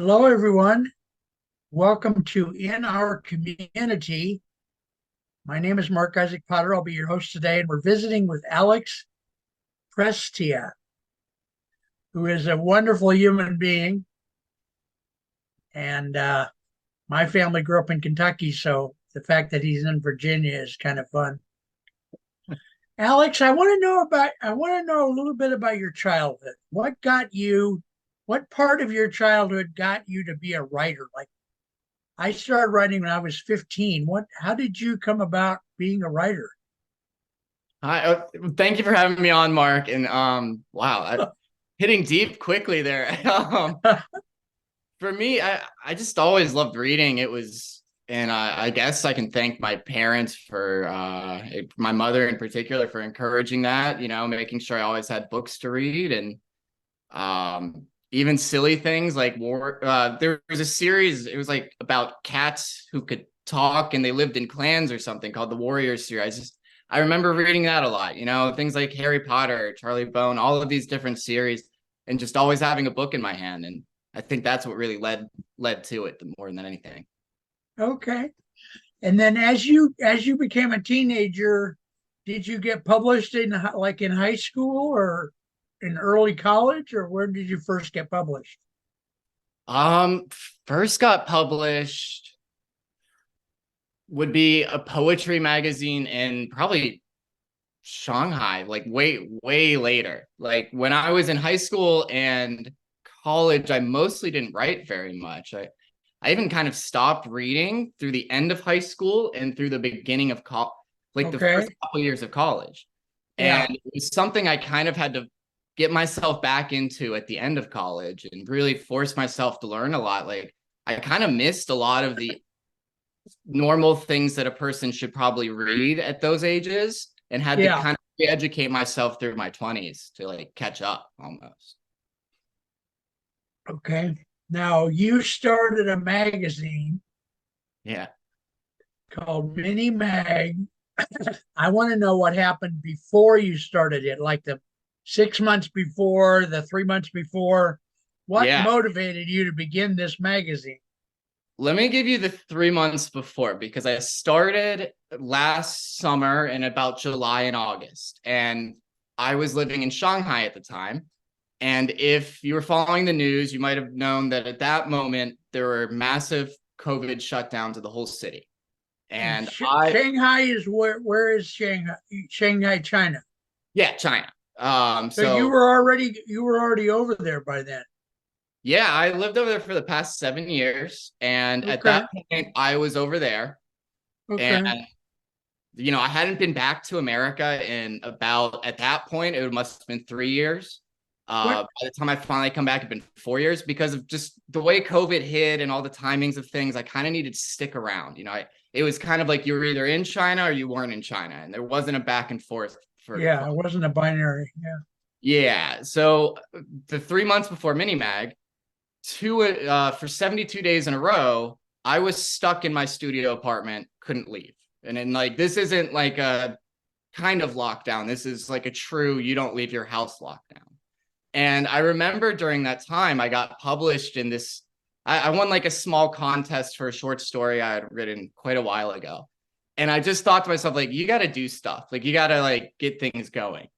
Hello, everyone. Welcome to In Our Community. My name is Marc Isaac Potter. I'll be your host today, and we're visiting with Alex Prestia, who is a wonderful human being. And my family grew up in Kentucky, so the fact that he's in Virginia is kind of fun. Alex, I want to know a little bit about your childhood. What part of your childhood got you to be a writer? Like, I started writing when I was 15. How did you come about being a writer? Hi, thank you for having me on, Mark. And wow, hitting deep quickly there. For me, I just always loved reading. And I guess I can thank my parents for my mother in particular for encouraging that. Making sure I always had books to read, and even silly things like war. There was a series. It was like about cats who could talk, and they lived in clans or something called the Warriors series. I remember reading that a lot, things like Harry Potter, Charlie Bone, all of these different series, and just always having a book in my hand. And I think that's what really led to it more than anything. Okay. And then as you became a teenager, did you get published in high school or in early college, or where did you first get published? Um, First got published would be a poetry magazine in probably Shanghai, like way later. Like when I was in high school and college, I mostly didn't write very much. I even kind of stopped reading through the end of high school and through the beginning of like the Okay. first couple years of college. Yeah. And it was something I kind of had to get myself back into at the end of college and really force myself to learn a lot. Like I kind of missed a lot of the normal things that a person should probably read at those ages and had to Yeah. kind of educate myself through my 20s to like catch up almost. Okay. Now you started a magazine Yeah. called miniMAG. I want to know what happened before you started it, like the 6 months before, the 3 months before. What Yeah. motivated you to begin this magazine? Let me give you the 3 months before because I started last summer in about July and August. And I was living in Shanghai at the time. And if you were following the news, you might have known that at that moment, there were massive COVID shutdowns of the whole city. And And I, Shanghai is where is Shanghai? Shanghai, China. yeah, China. So So you were already over there by then. yeah, I lived over there for the past 7 years. And at Okay. that point, I was over there. And Okay. I hadn't been back to America in about, at that point, it must have been 3 years. What? By the time I finally come back, it'd been 4 years because of just the way COVID hit and all the timings of things. I kind of needed to stick around. It was kind of like you were either in China or you weren't in China, and there wasn't a back and forth for Yeah, it wasn't a binary. Yeah. yeah. So the 3 months before miniMAG, for 72 days in a row, I was stuck in my studio apartment, couldn't leave. And then like this isn't like a kind of lockdown. This is like a true you don't leave your house lockdown. And I remember during that time I got published in this. I won like a small contest for a short story I had written quite a while ago. And I just thought to myself, like, you got to do stuff. Like, you got to like get things going.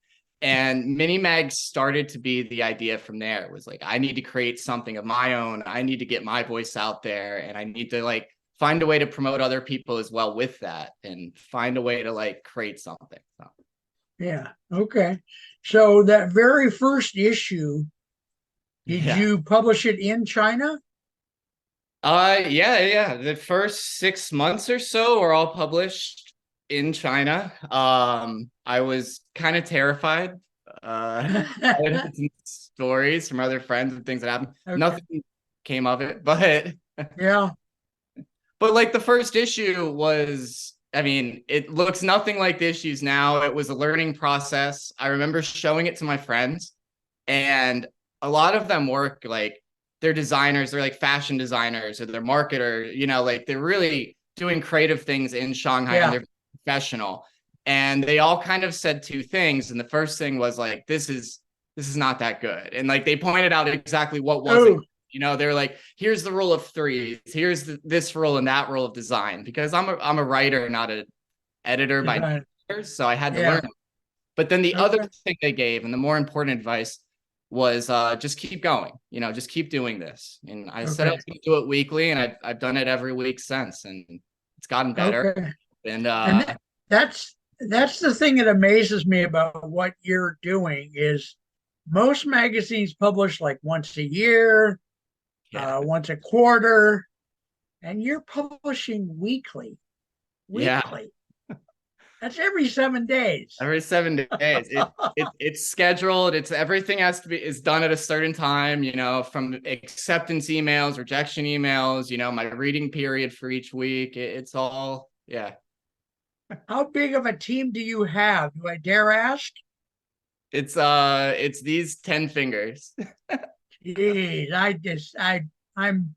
And miniMAG started to be the idea from there. It was like, I need to create something of my own. I need to get my voice out there, and I need to like find a way to promote other people as well with that and find a way to like create something. So, Yeah. Okay. So that very first issue, did yeah. you publish it in China? Yeah. The first 6 months or so were all published in China. I was kind of terrified. I had some stories from other friends and things that happened. Okay. Nothing came of it, but Yeah. like the first issue was, I mean, it looks nothing like the issues now. It was a learning process. I remember showing it to my friends, and a lot of them work like they're designers, they're like fashion designers or they're marketer, like they're really doing creative things in Shanghai and Yeah. they're professional. And they all kind of said two things. And the first thing was like, this is not that good. And like they pointed out exactly what Oh, wasn't. They're like, here's the rule of threes, here's this rule and that rule of design, because I'm a writer, not an editor by Design. nature, so I had to Yeah. learn. But then the other Okay. thing they gave, and the more important advice, was just keep going. Just keep doing this. And I said I Okay. was going to do it weekly, and I've done it every week since, and it's gotten better. Okay. And And that's the thing that amazes me about what you're doing is most magazines publish like once a year, yeah, once a quarter, and you're publishing weekly. yeah, Weekly. That's every 7 days. every 7 days. It's scheduled. It's everything has to be is done at a certain time. From acceptance emails, rejection emails. My reading period for each week. It's all yeah. How big of a team do you have? Do I dare ask? It's these 10 fingers. Jeez, I'm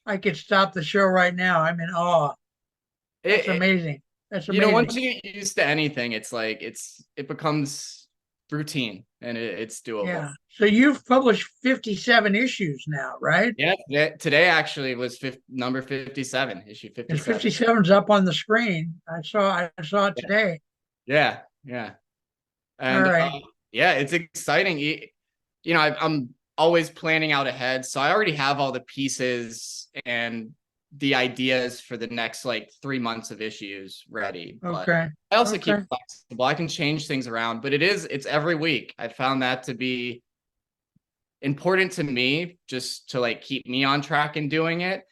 I could stop the show right now. I'm in awe. That's It, amazing. That's once amazing. you get used to anything, it's like it becomes routine, and it's doable. Yeah. So you've published 57 issues now, right? Today actually was number 57, issue And 57. 57's up on the screen. I saw it Yeah, today. yeah. All And right. yeah, it's exciting. I'm always planning out ahead, so I already have all the pieces and the ideas for the next like 3 months of issues ready. But Okay. I also Okay. keep flexible. I can change things around, but it's every week. I found that to be important to me, just to like keep me on track and doing it.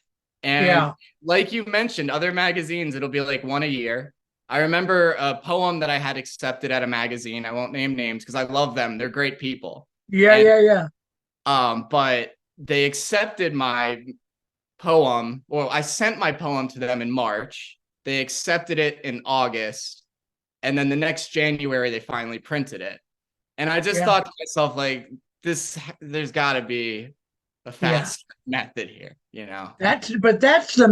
And Yeah. like you mentioned, other magazines, it'll be like one a year. I remember a poem that I had accepted at a magazine. I won't name names because I love them. They're great people. Yeah. And Yeah. Yeah. but they accepted my poem. Well, I sent my poem to them in March. They accepted it in August. And then the next January, they finally printed it. And I just Yeah. thought to myself, like, there's got to be a Yeah. fast method here. That's the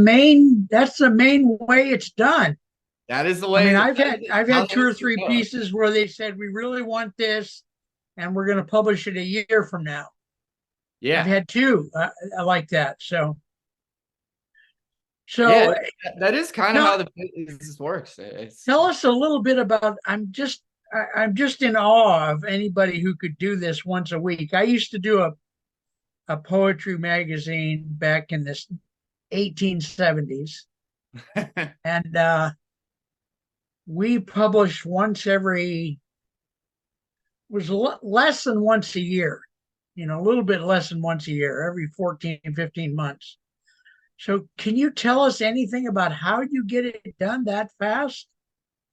main way it's done. That is the I mean, way, I've how had they two or need to three go. pieces where they said we really want this, and we're going to publish it a year from now. I've Yeah. had two like that. So, Yeah. so That is kind of tell how the business works. It's tell us a little bit about. I'm just in awe of anybody who could do this once a week. I used to do a poetry magazine back in the 1870s, and we published once every was less than once a year. A little bit less than once a year, every 14, 15 months. So, can you tell us anything about how you get it done that fast?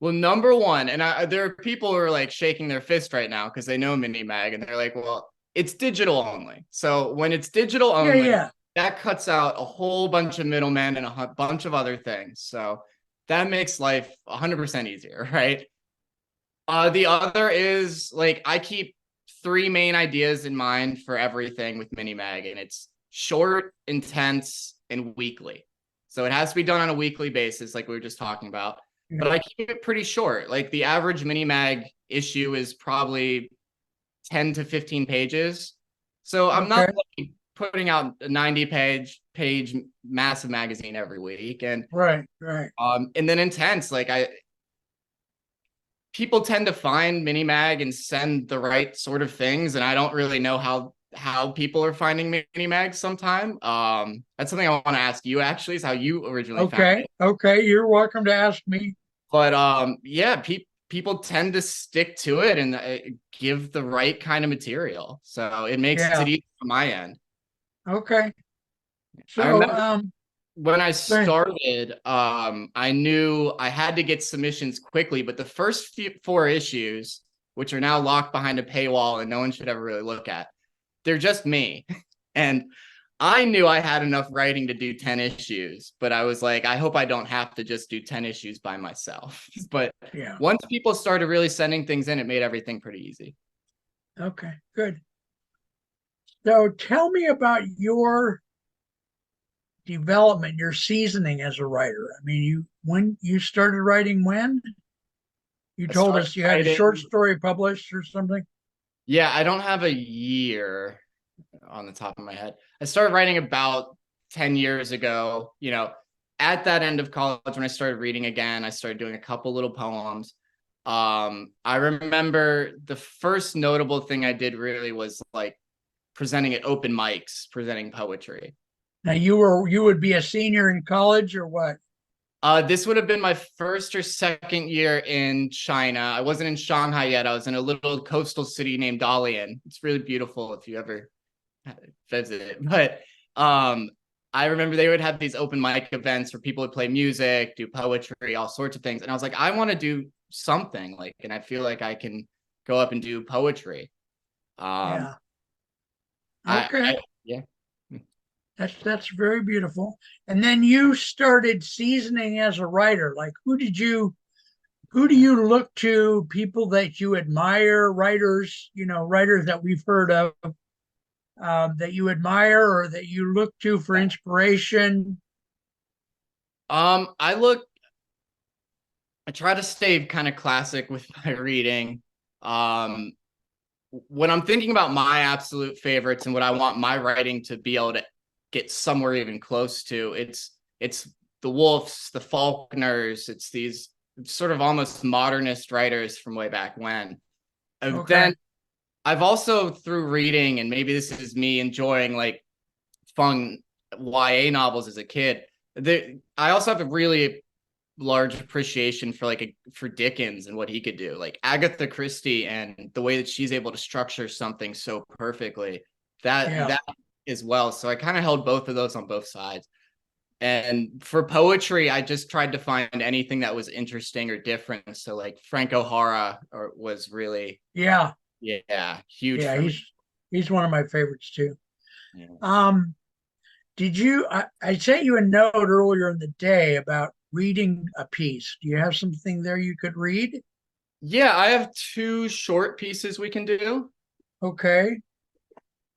well, number one, and there are people who are like shaking their fist right now because they know miniMAG, and they're like, well, it's digital only. So when it's digital Yeah, only, yeah. that cuts out a whole bunch of middlemen and a bunch of other things. So that makes life 100% easier, right? The other is like I keep three main ideas in mind for everything with miniMAG, and it's short, intense, and weekly. So it has to be done on a weekly basis, like we were just talking about. But Yeah. I keep it pretty short. Like the average miniMAG issue is probably 10 to 15 pages. So I'm not Okay. like putting out a 90 page massive magazine every week. Right. Right. And then intense, like people tend to find miniMAG and send the right sort of things, and I don't really know how people are finding miniMAG sometime. That's something I want to ask you actually, is how you originally found Okay. it. Okay. You're welcome to ask me. But yeah, people tend to stick to it and give the right kind of material, so it makes it Yeah. easy from my end. Okay. I So, remember when I go ahead. started, I knew I had to get submissions quickly, but the first four issues, which are now locked behind a paywall and no one should ever really look at, they're just me. And I knew I had enough writing to do 10 issues, but I was like, I hope I don't have to just do 10 issues by myself. But Yeah. once people started really sending things in, it made everything pretty easy. Okay. Good. So, tell me about your development, your seasoning as a writer. I mean, when you started writing, when you I told started us you had a short writing, story published or something. yeah, I don't have a year. on the top of my head. I started writing about 10 years ago, you know, at that end of college when I started reading again. I started doing a couple little poems. I remember the first notable thing I did really was like presenting at open mics, presenting poetry. Now you would be a senior in college or what? This would have been my first or second year in China. I wasn't in Shanghai yet. I was in a little coastal city named Dalian. It's really beautiful if you ever visit it. But I remember they would have these open mic events where people would play music, do poetry, all sorts of things. And I was like, I want to do something like, and I feel like I can go up and do poetry. Yeah. I Okay. yeah. That's very beautiful. And then you started seasoning as a writer. Like who do you look to, people that you admire, writers, writers that we've heard of, that you admire or that you look to for inspiration? I try to stay kind of classic with my reading. When I'm thinking about my absolute favorites and what I want my writing to be able to get somewhere even close to, it's the Wolfs, the Faulkners, it's these sort of almost modernist writers from way back when. Okay. Then I've also, through reading, and maybe this is me enjoying like fun YA novels as a kid, I also have a really large appreciation for for Dickens and what he could do, like Agatha Christie and the way that she's able to structure something so perfectly. That as well. So I kind of held both of those on both sides. And for poetry, I just tried to find anything that was interesting or different. So like Frank O'Hara was really Yeah. huge Yeah, for me. he's one of my favorites too. Yeah. Did you I sent you a note earlier in the day about reading a piece. Do you have something there you could read? Yeah, I have two short pieces we can do. Okay.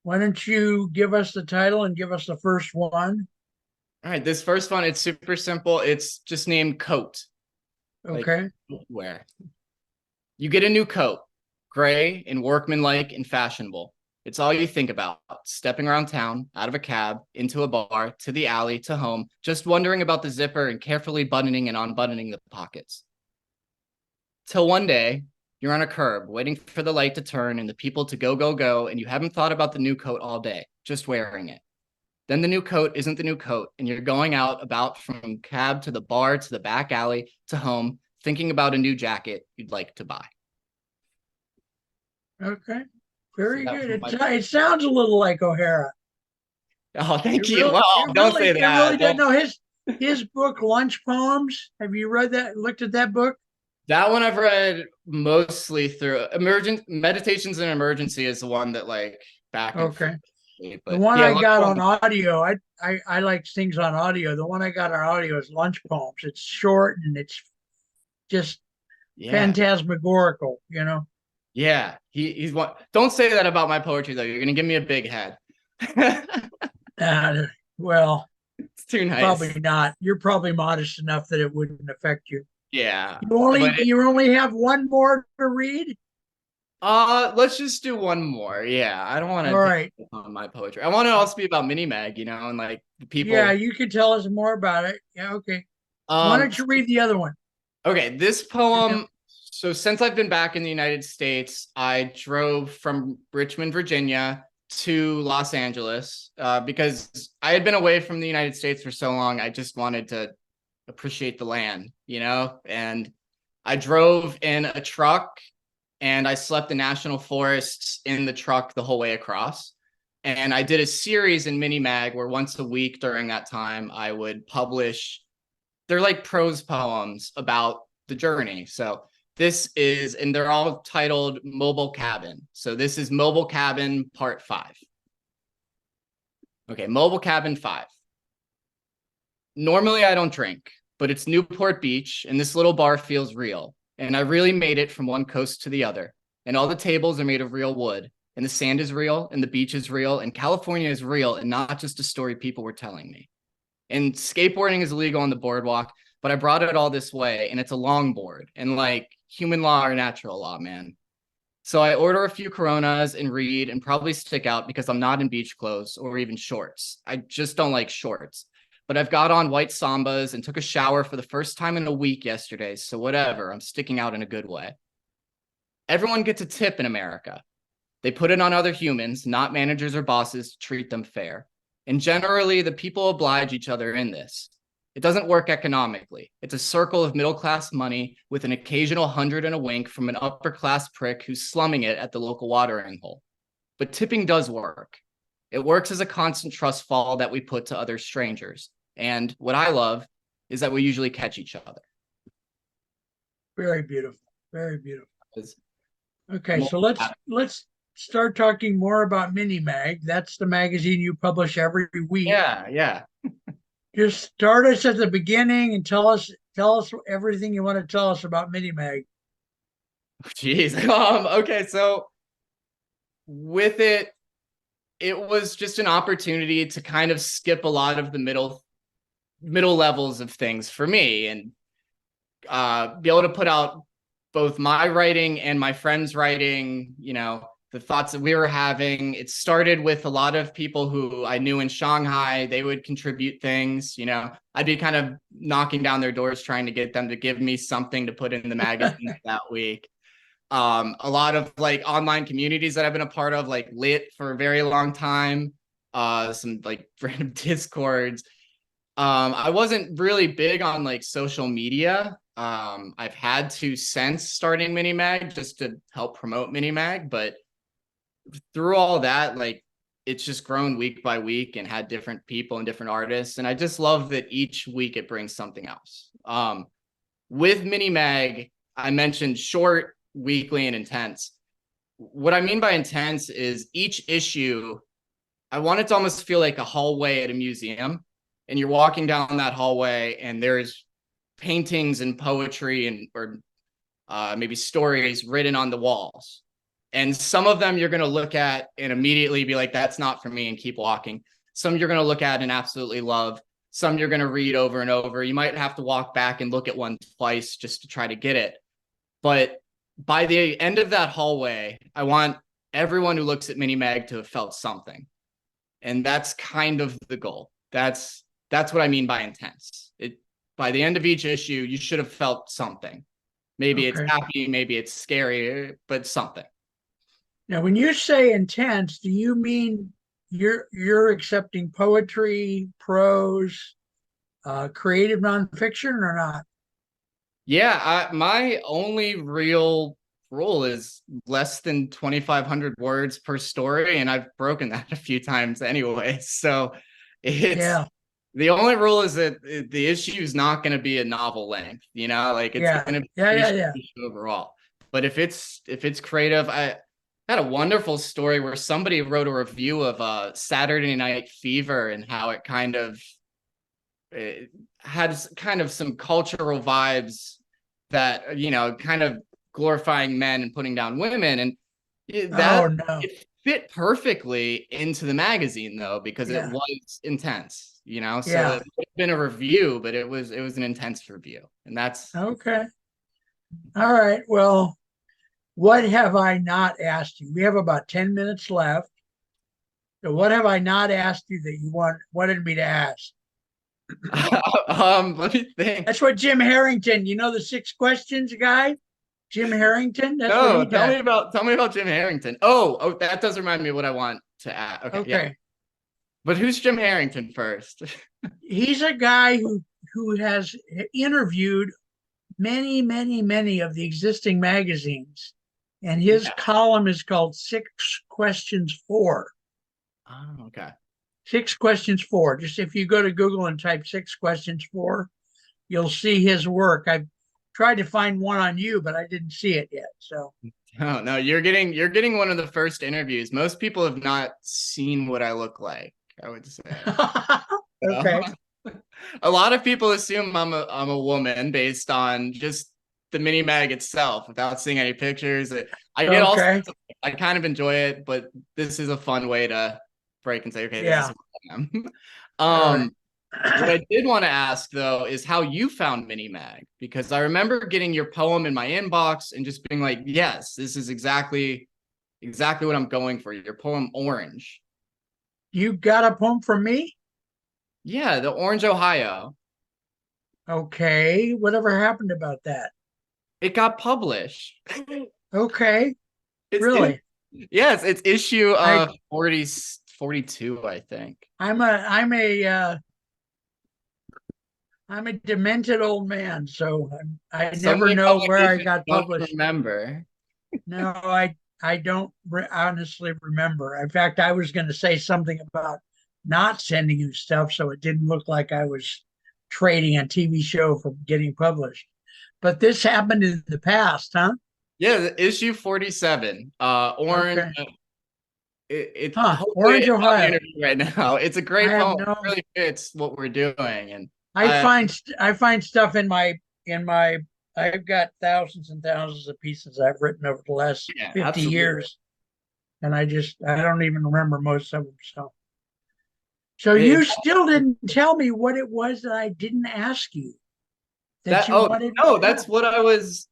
Why don't you give us the title and give us the first one? All right, this first one, it's super simple. It's just named Coat. Okay. Like, where? You get a new coat, gray and workmanlike and fashionable. It's all you think about, stepping around town, out of a cab, into a bar, to the alley, to home, just wondering about the zipper and carefully buttoning and unbuttoning the pockets. Till one day, you're on a curb, waiting for the light to turn and the people to go, go, go, and you haven't thought about the new coat all day, just wearing it. Then the new coat isn't the new coat, and you're going out about from cab to the bar, to the back alley, to home, thinking about a new jacket you'd like to buy. Okay. Very So good. It sounds a little like O'Hara. Oh, thank you. Well, don't say that. It really does. No, his book Lunch Poems. Have you read that? Looked at that book? That one I've read mostly through Emergent Meditations in Emergency is the one that like back and Okay. forth. The But one yeah, I got on audio, I like things on audio. The one I got on audio is Lunch Poems. It's short and it's just phantasmagorical, Yeah, he's one. Don't say that about my poetry though. You're gonna give me a big head. Well, It's too nice. probably not. You're probably modest enough that it wouldn't affect you. Yeah. You only have one more to read? Let's just do one more. Yeah, I don't want to All right. on my poetry. I want to also be about miniMAG, and like the people. Yeah, you could tell us more about it. Yeah, okay. Why don't you read the other one? Okay, this poem. So since I've been back in the United States, I drove from Richmond, Virginia to Los Angeles because I had been away from the United States for so long. I just wanted to appreciate the land, and I drove in a truck and I slept in national forests in the truck the whole way across. And I did a series in miniMAG where once a week during that time, I would publish, they're like prose poems about the journey. So and they're all titled Mobile Cabin. So this is Mobile Cabin Part 5. Okay, Mobile Cabin 5. Normally I don't drink, but it's Newport Beach and this little bar feels real. And I really made it from one coast to the other. And all the tables are made of real wood. And the sand is real, and the beach is real, and California is real, and not just a story people were telling me. And skateboarding is illegal on the boardwalk, but I brought it all this way, and it's a longboard. And like human law or natural law, man. So I order a few Coronas and read and probably stick out because I'm not in beach clothes or even shorts. I just don't like shorts. But I've got on white Sambas and took a shower for the first time in a week yesterday. So whatever, I'm sticking out in a good way. Everyone gets a tip in America. They put it on other humans, not managers or bosses, to treat them fair. And generally, the people oblige each other in this. It doesn't work economically. It's a circle of middle-class money with an occasional 100 and a wink from an upper-class prick who's slumming it at the local watering hole. But tipping does work. It works as a constant trust fall that we put to other strangers. And what I love is that we usually catch each other. Very beautiful. Very beautiful. Okay, so let's start talking more about miniMAG. That's the magazine you publish every week. Yeah. Just start us at the beginning and tell us everything you want to tell us about miniMAG. Jeez. Okay, so with it, it was just an opportunity to kind of skip a lot of the middle levels of things for me and be able to put out both my writing and my friends' writing, the thoughts that we were having. It started with a lot of people who I knew in Shanghai. They would contribute things, I'd be kind of knocking down their doors trying to get them to give me something to put in the magazine that week. A lot of like online communities that I've been a part of, like Lit for a very long time, some like random Discords. I wasn't really big on like social media. I've had to since starting miniMAG just to help promote miniMAG, but through all that, like it's just grown week by week and had different people and different artists. And I just love that each week it brings something else. With miniMAG, I mentioned short, weekly, and intense. What I mean by intense is each issue, I want it to almost feel like a hallway at a museum. And you're walking down that hallway and there's paintings and poetry and or maybe stories written on the walls. And some of them you're going to look at and immediately be like, that's not for me, and keep walking. Some you're going to look at and absolutely love. Some you're going to read over and over. You might have to walk back and look at one twice just to try to get it. But by the end of that hallway, I want everyone who looks at miniMAG to have felt something. And that's kind of the goal. That's what I mean by intense. By the end of each issue, you should have felt something. Maybe it's happy, maybe it's scary, but something. Now, when you say intense, do you mean you're accepting poetry, prose, creative nonfiction, or not? Yeah, my only real rule is less than 2,500 words per story, and I've broken that a few times anyway. So it's the only rule is that the issue is not going to be a novel length, like it's going to be issue overall. But if it's creative, I had a wonderful story where somebody wrote a review of Saturday Night Fever and how it had kind of some cultural vibes that, kind of glorifying men and putting down women. And it fit perfectly into the magazine though, because it was intense, so it would have been a review, but it was an intense review. And that's okay. All right. Well, what have I not asked you? We have about 10 minutes left. So what have I not asked you that you wanted me to ask? Let me think. That's what Jim Harrington, the 6 questions guy? Jim Harrington? That's no, what he does. Tell me about Jim Harrington. Oh, that does remind me of what I want to add. Okay. Yeah. But who's Jim Harrington first? He's a guy who has interviewed many of the existing magazines. And his column is called 6 Questions For. Oh, okay. 6 Questions For. Just if you go to Google and type 6 Questions For, you'll see his work. I've tried to find one on you, but I didn't see it yet. So no, you're getting one of the first interviews. Most people have not seen what I look like, I would say. Okay. A lot of people assume I'm a woman based on just the miniMAG itself without seeing any pictures. I get I kind of enjoy it, but this is a fun way to break and say, okay, this is what I am. What I did want to ask though is how you found miniMAG, because I remember getting your poem in my inbox and just being like, yes, this is exactly what I'm going for. Your poem Orange. You got a poem from me? Yeah, the Orange, Ohio. Okay. Whatever happened about that? It got published. Okay. It's in, Really? yes, it's issue I 40, 42, I think. I'm a demented old man, so I So never many know where I publications got don't published. remember. No, I don't honestly remember. In fact, I was going to say something about not sending you stuff so it didn't look like I was trading a TV show for getting published. But this happened in the past, huh? Yeah, the issue 47. Orange. Okay. It Huh. hopefully Orange, it's on the Ohio. interview right now. It's a I great have poem. It no really fits what we're doing. And I find stuff in my I've got thousands and thousands of pieces I've written over the last yeah, 50 absolutely. years, and I don't even remember most of them. So It, you still didn't tell me what it was that I didn't ask you that that you oh wanted no, to that's know. what I was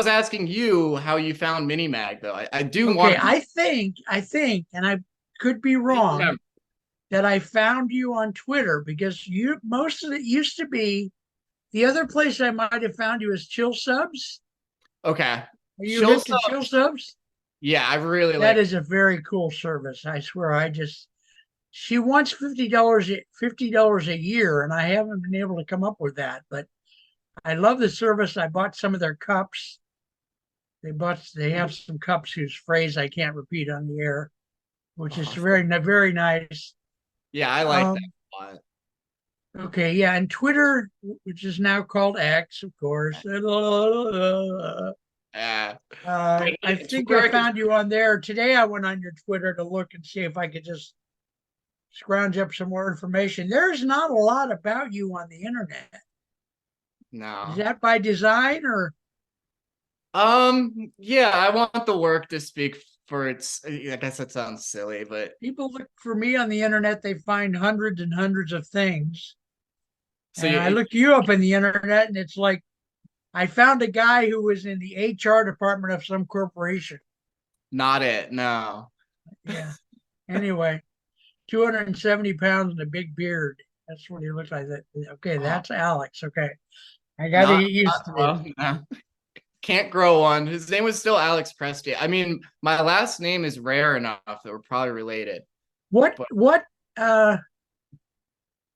asking you how you found miniMAG though. I do Okay, want to I think, and I could be wrong, remember. that I found you on Twitter because you most of it used to be the other place I might have found you is Chill Subs. Okay. Are you Chill hip to Chill subs. Subs? Yeah, I really That like is a very cool service. I swear. She wants $50 a year, and I haven't been able to come up with that. But I love the service. I bought some of their cups. They have some cups whose phrase I can't repeat on the air, which is very nice. yeah, I like that Um, a lot. okay, yeah, and Twitter, which is now called X, of course. Yeah. I think I Twitter, found you on there today. I went on your Twitter to look and see if I could just scrounge up some more information. There's not a lot about you on the internet. Is no. that by design or Yeah, I want the work to speak for its. I guess that sounds silly, but people look for me on the internet? They find hundreds and hundreds of things. so And I you look you up in the internet and it's like I found a guy who was in the HR department of some corporation. not it. No. Yeah. Anyway, 270 pounds and a big beard. That's what he looked like. Okay, Oh, that's Alex. Okay. I got to not, get used to this. no. Can't grow one. His name was still Alex Prestia. I mean, my last name is rare enough that we're probably related. What, But what, uh,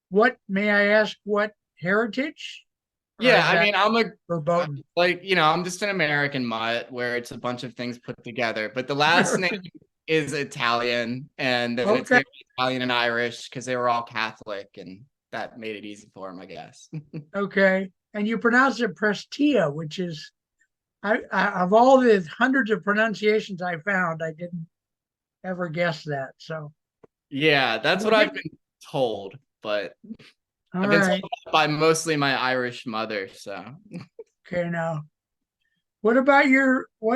what, may I ask, what heritage? Or yeah, is I that mean, verboten? like, I'm just an American mutt where it's a bunch of things put together. But the last name is Italian, and then it's Okay. gonna be Italian and Irish because they were all Catholic, and that made it easy for him, I guess. Okay. And you pronounce it Prestia, which is, of all the hundreds of pronunciations I found, I didn't ever guess that. So, Yeah, that's well, what I've been told, but all I've been right. told by mostly my Irish mother. So, Okay. Now, what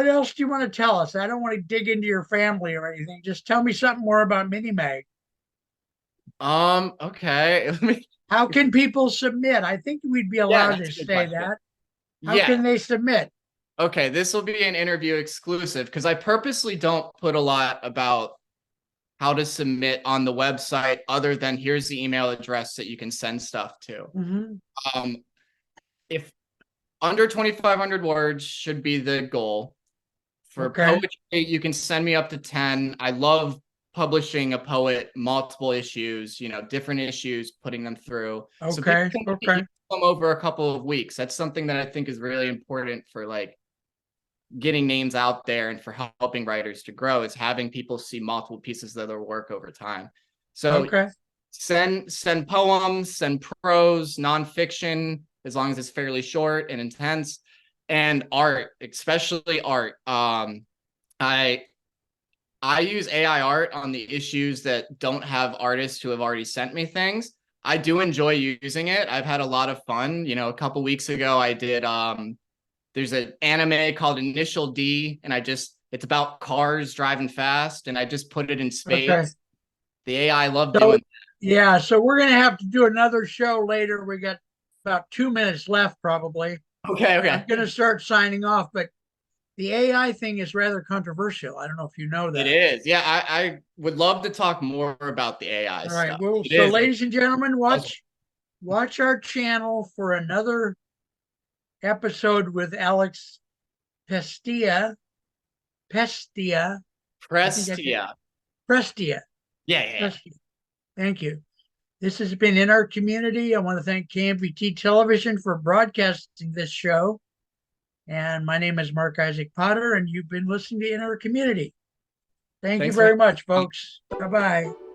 else do you want to tell us? I don't want to dig into your family or anything. Just tell me something more about miniMAG. okay. How can people submit? I think we'd be Yeah, allowed that's to a good say question. that. How Yeah. can they submit? Okay, this will be an interview exclusive because I purposely don't put a lot about how to submit on the website other than here's the email address that you can send stuff to. Mm-hmm. Um, if under 2,500 words should be the goal. For Okay. poetry, you can send me up to 10. I love publishing a poet, multiple issues, different issues, putting them through. So people Okay. can Okay. come over a couple of weeks. That's something that I think is really important for like getting names out there and for helping writers to grow is having people see multiple pieces of their work over time. So Okay. send poems, send prose, nonfiction, as long as it's fairly short and intense, and art, especially art. I I use AI art on the issues that don't have artists who have already sent me things. I do enjoy using it. I've had a lot of fun. A couple weeks ago I did there's an anime called Initial D, and it's about cars driving fast, and I just put it in Okay. space. The AI loved So doing. Yeah, so we're gonna have to do another show later. We got about 2 minutes left, probably. Okay, I'm okay. gonna start signing off, but the AI thing is rather controversial. I don't know if you know It that. is. Yeah, I would love to talk more about the AI All right. stuff. Well, It so is ladies and gentlemen, puzzle. watch our channel for another episode with Alex Pestia. Pestia. I think I did. Prestia. Prestia. Yeah, yeah, yeah. Prestia. Thank you. This has been In Our Community. I want to thank KMVT Television for broadcasting this show. And my name is Marc Isaac Potter, and you've been listening to In Our Community. Thank you Thanks, man. very much, folks. Bye bye.